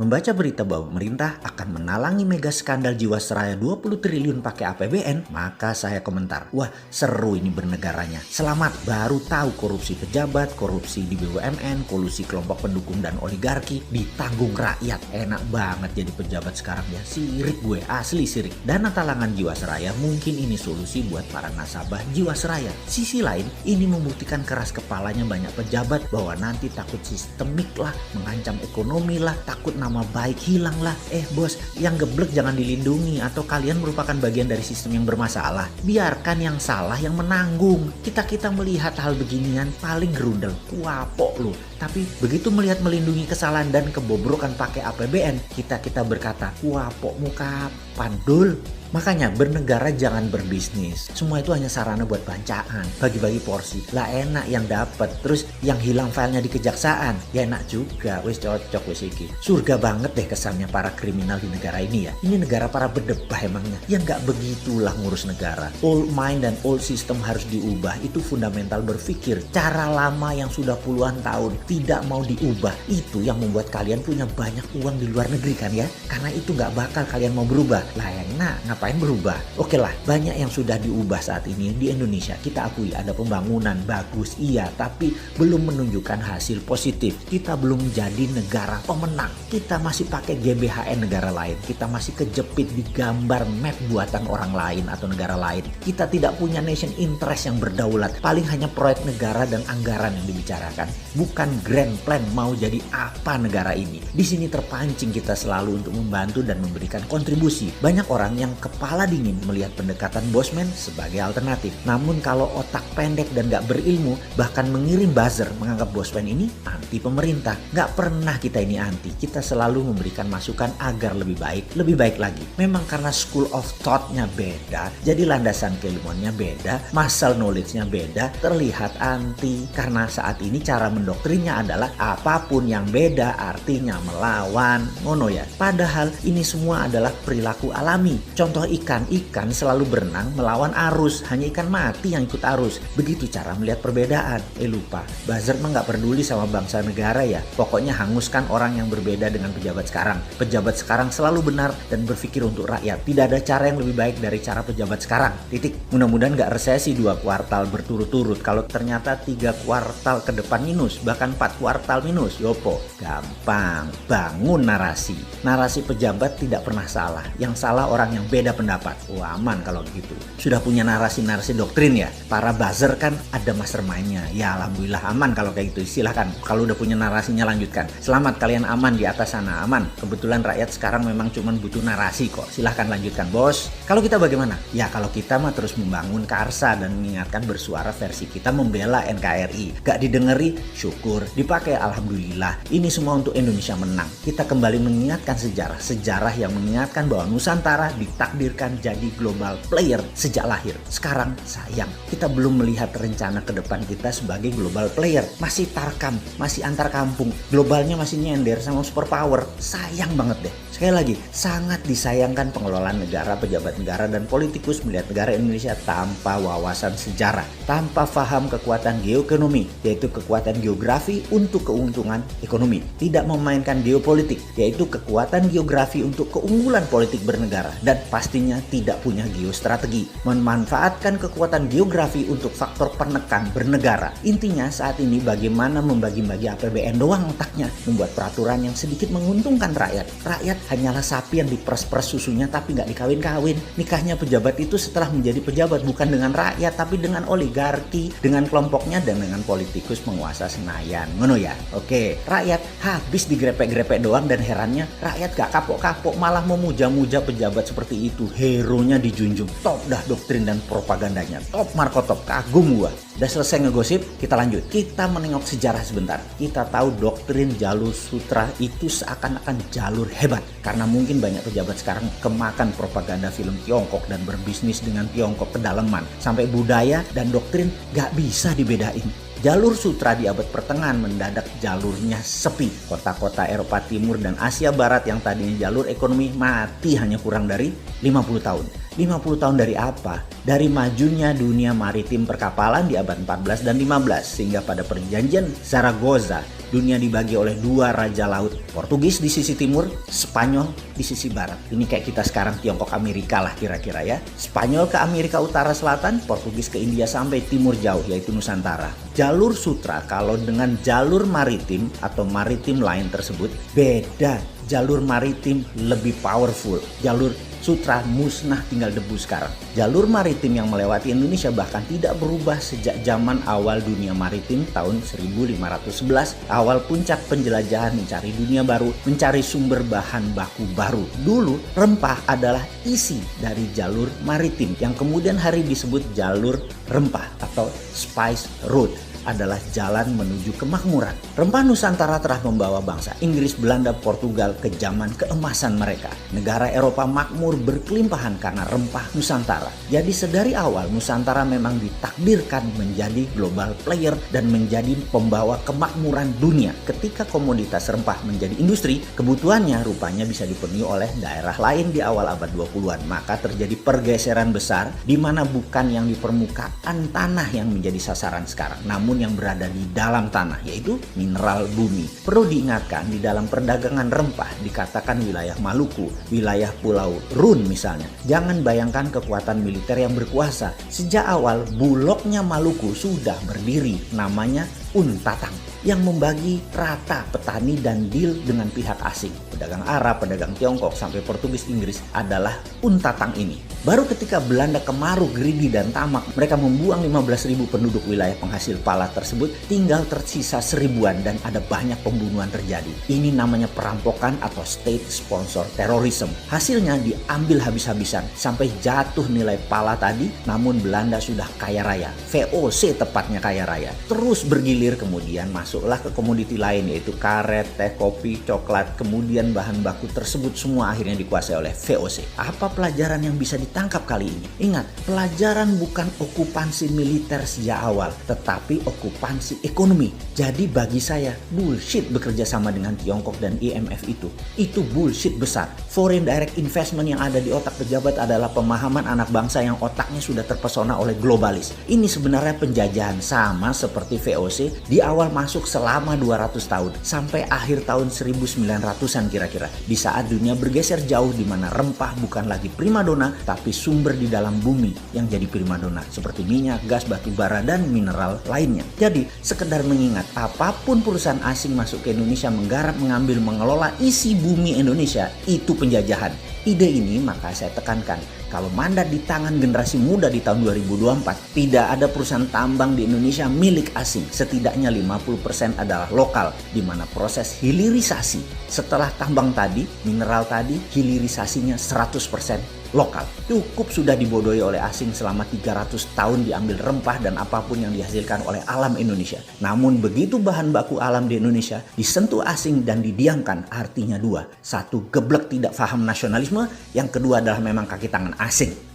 Membaca berita bahwa pemerintah akan menalangi mega skandal Jiwasraya 20 triliun pakai APBN, maka saya komentar, wah seru ini bernegaranya. Selamat, baru tahu korupsi pejabat, korupsi di BUMN, kolusi kelompok pendukung dan oligarki ditanggung rakyat. Enak banget jadi pejabat sekarang ya, sirik gue, asli sirik. Dana talangan Jiwasraya mungkin ini solusi buat para nasabah Jiwasraya. Sisi lain, ini membuktikan keras kepalanya banyak pejabat bahwa nanti takut sistemik lah, mengancam ekonomi lah, takut nama baik hilang lah. Bos, yang geblek jangan dilindungi atau kalian merupakan bagian dari sistem yang bermasalah. Biarkan yang salah yang menanggung. Kita melihat hal beginian paling gerundel, kuapok lu. Tapi begitu melihat melindungi kesalahan dan kebobrokan pakai APBN, kita berkata, kuapok muka pandul. Makanya bernegara jangan berbisnis. Semua itu hanya sarana buat bancaan, bagi-bagi porsi. Lah enak yang dapat, terus yang hilang filenya di kejaksaan. Ya enak juga, wis cocok wis iki. Surga banget deh kesannya para kriminal di negara ini ya. Ini negara para berdebah emangnya. Ya nggak begitulah ngurus negara. Old mind dan old system harus diubah. Itu fundamental berpikir. Cara lama yang sudah puluhan tahun tidak mau diubah. Itu yang membuat kalian punya banyak uang di luar negeri kan ya. Karena itu nggak bakal kalian mau berubah. Lah enak, ngapain berubah? Oke lah, banyak yang sudah diubah saat ini di Indonesia. Kita akui ada pembangunan bagus, iya, tapi belum menunjukkan hasil positif. Kita belum jadi negara pemenang. Kita masih pakai GBHN negara lain. Kita masih kejepit di gambar map buatan orang lain atau negara lain. Kita tidak punya nation interest yang berdaulat. Paling hanya proyek negara dan anggaran yang dibicarakan. Bukan grand plan mau jadi apa negara ini. Di sini terpancing kita selalu untuk membantu dan memberikan kontribusi. Banyak orang yang kepala dingin melihat pendekatan bosman sebagai alternatif. Namun kalau otak pendek dan gak berilmu, bahkan mengirim buzzer menganggap bosman ini anti pemerintah. Gak pernah kita ini anti. Kita selalu memberikan masukan agar lebih baik lagi. Memang karena school of thought-nya beda, jadi landasan keilmuannya beda, muscle knowledge-nya beda, terlihat anti. Karena saat ini cara mendoktrinnya adalah apapun yang beda artinya melawan. Ngono ya. Padahal ini semua adalah perilaku alami. Contoh ikan selalu berenang melawan arus. Hanya ikan mati yang ikut arus. Begitu cara melihat perbedaan. Lupa, buzzer mah gak peduli sama bangsa negara ya. Pokoknya hanguskan orang yang berbeda dengan pejabat sekarang. Pejabat sekarang selalu benar dan berpikir untuk rakyat. Tidak ada cara yang lebih baik dari cara pejabat sekarang. Titik. Mudah-mudahan gak resesi 2 kuartal berturut-turut. Kalau ternyata 3 kuartal ke depan minus, bahkan 4 kuartal minus, yopo. Gampang. Bangun narasi. Narasi pejabat tidak pernah salah. Yang salah orang yang beda pendapat. Aman kalau begitu. Sudah punya narasi-narasi doktrin ya. Para buzzer kan ada mastermind-nya. Ya alhamdulillah aman kalau kayak gitu. Silahkan. Kalau udah punya narasinya lanjutkan. Selamat kalian aman di atas sana. Aman. Kebetulan rakyat sekarang memang cuma butuh narasi kok. Silahkan lanjutkan bos. Kalau kita bagaimana? Ya kalau kita mah terus membangun Karsa dan mengingatkan bersuara versi kita membela NKRI. Gak didengeri, syukur. Dipakai alhamdulillah. Ini semua untuk Indonesia menang. Kita kembali mengingatkan sejarah. Sejarah yang mengingatkan bahwa Nusantara ditakdirkan jadi global player sejak lahir. Sekarang sayang, kita belum melihat rencana ke depan kita sebagai global player. Masih tarkam, masih antar kampung. Globalnya masih nyender sama superpower. Sayang banget deh. Sekali lagi, sangat disayangkan pengelolaan negara, pejabat negara, dan politikus melihat negara Indonesia tanpa wawasan sejarah. Tanpa paham kekuatan geoekonomi, yaitu kekuatan geografi untuk keuntungan ekonomi. Tidak memainkan geopolitik, yaitu kekuatan geografi untuk keunggulan politik bernegara. Dan pastinya tidak punya geostrategi. Memanfaatkan kekuatan geografi untuk faktor penekan bernegara. Intinya saat ini bagaimana membagi-bagi APBN doang otaknya. Membuat peraturan yang sedikit menguntungkan rakyat. Rakyat hanyalah sapi yang diperes-peres susunya tapi nggak dikawin-kawin. Nikahnya pejabat itu setelah menjadi pejabat bukan dengan rakyat tapi dengan oligarki, dengan kelompoknya dan dengan politikus penguasa Senayan. Ngono ya? Oke, rakyat habis digrepek-grepek doang dan herannya rakyat gak kapok-kapok malah memuja-muja pejabat seperti itu. Hero-nya dijunjung. Top dah doktrin dan propagandanya. Top Marco top. Kagum gua. Udah selesai ngegosip, kita lanjut. Kita menengok sejarah sebentar. Kita tahu doktrin jalur sutra itu seakan-akan jalur hebat. Karena mungkin banyak pejabat sekarang kemakan propaganda film Tiongkok dan berbisnis dengan Tiongkok kedalaman. Sampai budaya dan doktrin gak bisa dibedain. Jalur sutra di abad pertengahan mendadak jalurnya sepi. Kota-kota Eropa Timur dan Asia Barat yang tadinya jalur ekonomi mati hanya kurang dari 50 tahun. 50 tahun dari apa? Dari majunya dunia maritim perkapalan di abad 14 dan 15 sehingga pada perjanjian Zaragoza dunia dibagi oleh dua raja laut, Portugis di sisi timur, Spanyol di sisi barat. Ini kayak kita sekarang Tiongkok Amerika lah kira-kira ya. Spanyol ke Amerika Utara Selatan, Portugis ke India sampai timur jauh yaitu Nusantara. Jalur sutra kalau dengan jalur maritim atau maritim lain tersebut beda. Jalur maritim lebih powerful. Jalur sutra musnah tinggal debu sekarang. Jalur maritim yang melewati Indonesia bahkan tidak berubah sejak zaman awal dunia maritim tahun 1511. Awal puncak penjelajahan mencari dunia baru, mencari sumber bahan baku baru. Dulu rempah adalah isi dari jalur maritim yang kemudian hari disebut jalur rempah atau spice road. Adalah jalan menuju kemakmuran. Rempah Nusantara telah membawa bangsa Inggris, Belanda, Portugal ke zaman keemasan mereka. Negara Eropa makmur berkelimpahan karena rempah Nusantara. Jadi sedari awal Nusantara memang ditakdirkan menjadi global player dan menjadi pembawa kemakmuran dunia. Ketika komoditas rempah menjadi industri, kebutuhannya rupanya bisa dipenuhi oleh daerah lain di awal abad 20-an. Maka terjadi pergeseran besar di mana bukan yang di permukaan tanah yang menjadi sasaran sekarang, namun yang berada di dalam tanah, yaitu mineral bumi. Perlu diingatkan, di dalam perdagangan rempah dikatakan wilayah Maluku, wilayah Pulau Run misalnya. Jangan bayangkan kekuatan militer yang berkuasa. Sejak awal Bulognya Maluku sudah berdiri, namanya Untatang, yang membagi rata petani dan deal dengan pihak asing. Pedagang Arab, pedagang Tiongkok, sampai Portugis, Inggris adalah Untatang ini. Baru ketika Belanda kemaruk, greedy dan tamak, mereka membuang 15.000 penduduk wilayah penghasil pala tersebut, tinggal tersisa 1000-an dan ada banyak pembunuhan terjadi. Ini namanya perampokan atau state sponsor terrorism. Hasilnya diambil habis-habisan sampai jatuh nilai pala tadi, namun Belanda sudah kaya raya. VOC tepatnya kaya raya. Terus bergilir, kemudian masuklah ke komoditi lain yaitu karet, teh, kopi, coklat. Kemudian bahan baku tersebut semua akhirnya dikuasai oleh VOC. Apa pelajaran yang bisa ditangkap kali ini? Ingat, pelajaran bukan okupansi militer sejak awal, tetapi okupansi ekonomi. Jadi bagi saya bullshit bekerja sama dengan Tiongkok dan IMF itu. Itu bullshit besar. Foreign direct investment yang ada di otak pejabat adalah pemahaman anak bangsa yang otaknya sudah terpesona oleh globalis. Ini sebenarnya penjajahan sama seperti VOC di awal masuk selama 200 tahun sampai akhir tahun 1900-an kira-kira. Di saat dunia bergeser jauh di mana rempah bukan lagi primadona tapi sumber di dalam bumi yang jadi primadona seperti minyak, gas, batu bara dan mineral lainnya. Jadi sekedar mengingat, apapun perusahaan asing masuk ke Indonesia menggarap, mengambil, mengelola isi bumi Indonesia, itu penjajahan. Ide ini maka saya tekankan, kalau mandat di tangan generasi muda di tahun 2024, tidak ada perusahaan tambang di Indonesia milik asing. Setidaknya 50% adalah lokal, di mana proses hilirisasi setelah tambang tadi, mineral tadi, hilirisasinya 100% lokal. Cukup sudah dibodohi oleh asing selama 300 tahun diambil rempah dan apapun yang dihasilkan oleh alam Indonesia. Namun begitu bahan baku alam di Indonesia disentuh asing dan didiamkan, artinya dua. Satu, geblek tidak paham nasionalisme. Yang kedua adalah memang kaki tangan asing.